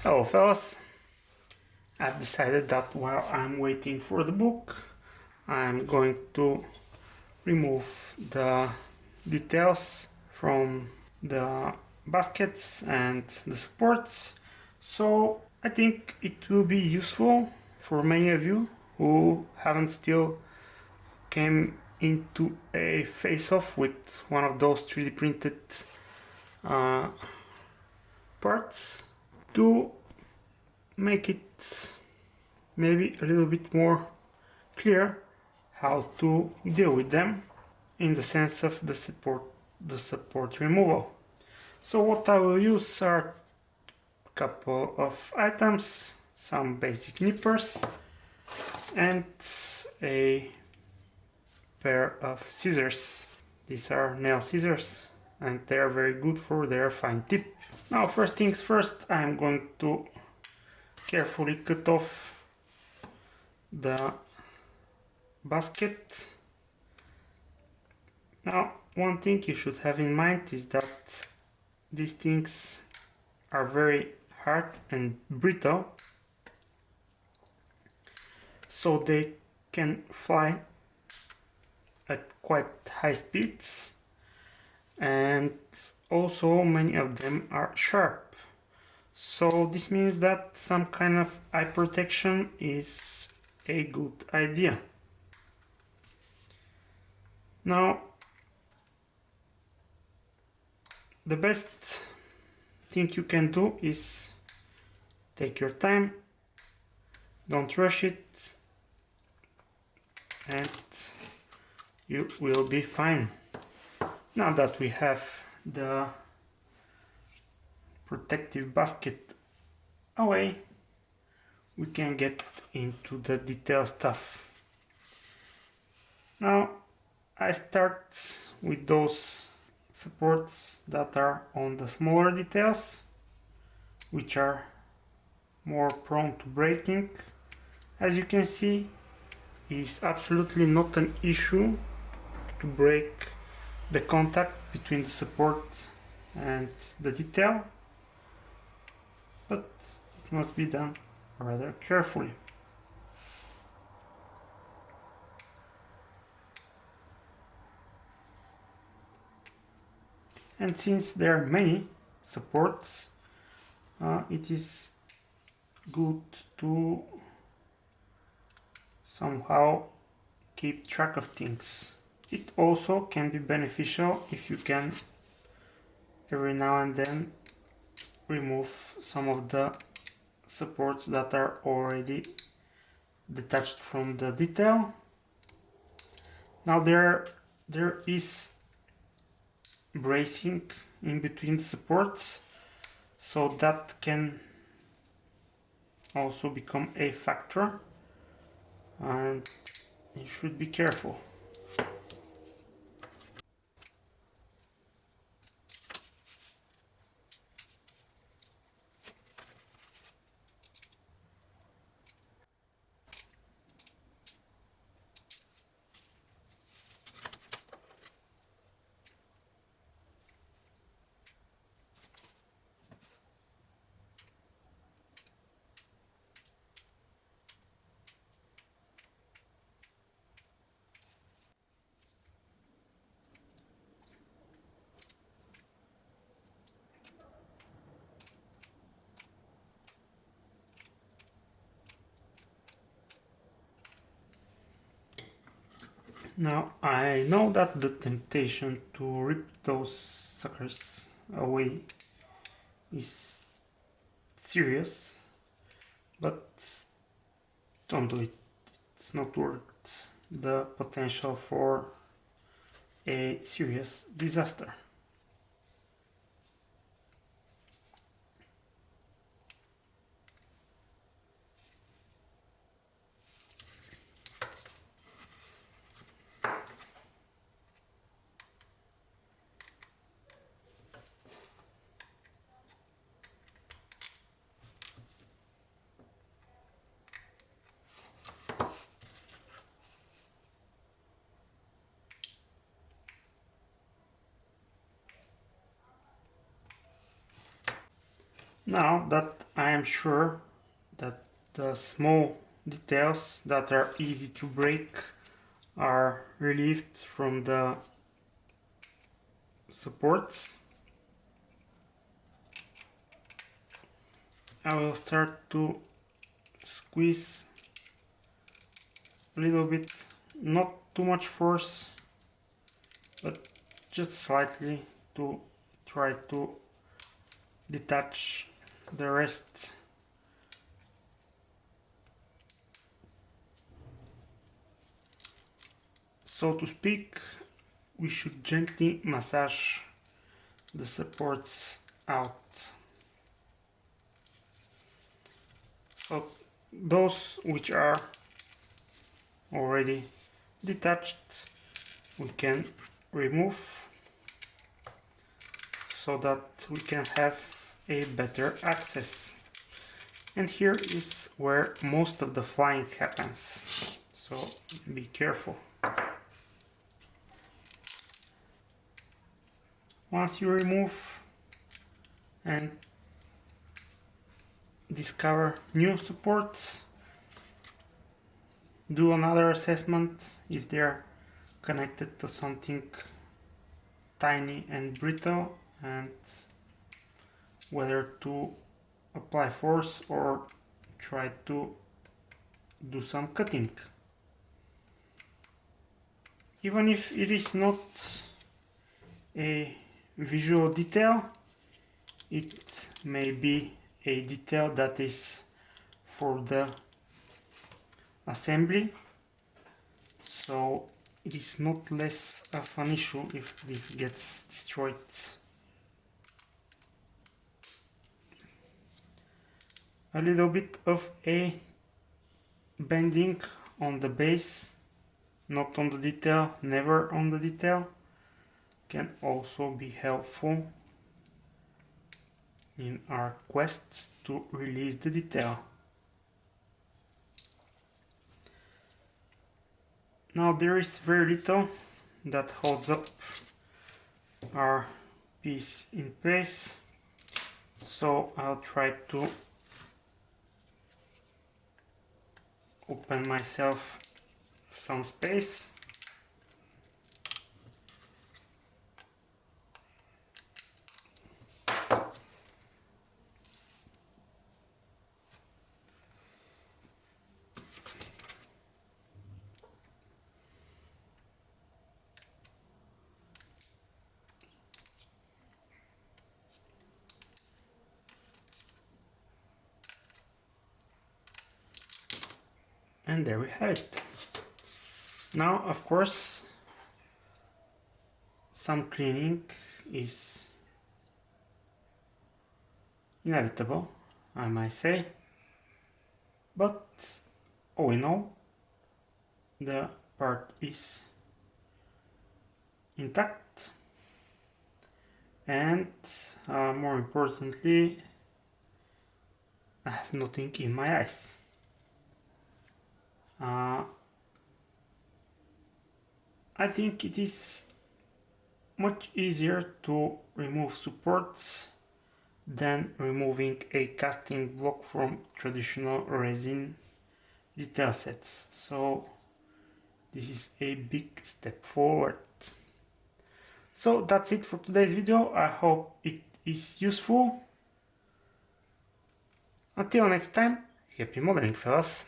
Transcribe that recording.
Hello fellas, I've decided that while I'm waiting for the book, I'm going to remove the details from the baskets and the supports. So I think it will be useful for many of you who haven't still came into a face-off with one of those 3D printed uh, parts to make it maybe a little bit more clear how to deal with them in the sense of the support removal. So what I will use are a couple of items, some basic nippers and a pair of scissors. These are nail scissors and they are very good for their fine tip. Now first things first, I'm going to carefully cut off the basket. Now one thing you should have in mind is that these things are very hard and brittle, so they can fly at quite high speeds, and also many of them are sharp. So this means that some kind of eye protection is a good idea. Now, the best thing you can do is take your time, don't rush it, and you will be fine. Now that we have the protective basket away, we can get into the detail stuff. Now I start with those supports that are on the smaller details, which are more prone to breaking. As you can see, it's absolutely not an issue to break the contact between the support and the detail, but it must be done rather carefully. And since there are many supports, it is good to somehow keep track of things. It also can be beneficial if you can every now and then remove some of the supports that are already detached from the detail. Now there is bracing in between supports, so that can also become a factor, and you should be careful. Now I know that the temptation to rip those suckers away is serious, but don't do it. It's not worth the potential for a serious disaster. Now that I am sure that the small details that are easy to break are relieved from the supports. I will start to squeeze a little bit, not too much force, but just slightly to try to detach the rest. So to speak, we should gently massage the supports out. So those which are already detached we can remove so that we can have a better access. And here is where most of the flying happens, so be careful. Once you remove and discover new supports, do another assessment if they are connected to something tiny and brittle, and whether to apply force or try to do some cutting. Even if it is not a visual detail, it may be a detail that is for the assembly, so it is not less of an issue if this gets destroyed. A little bit of a bending on the base, not on the detail, never on the detail, can also be helpful in our quest to release the detail. Now there is very little that holds up our piece in place, so I'll try to open myself some space. And there we have it. Now, of course, some cleaning is inevitable, I might say, but all in all, the part is intact, and more importantly, I have nothing in my eyes. I think it is much easier to remove supports than removing a casting block from traditional resin detail sets, so this is a big step forward. So that's it for today's video. I hope it is useful. Until next time, happy modeling, fellas.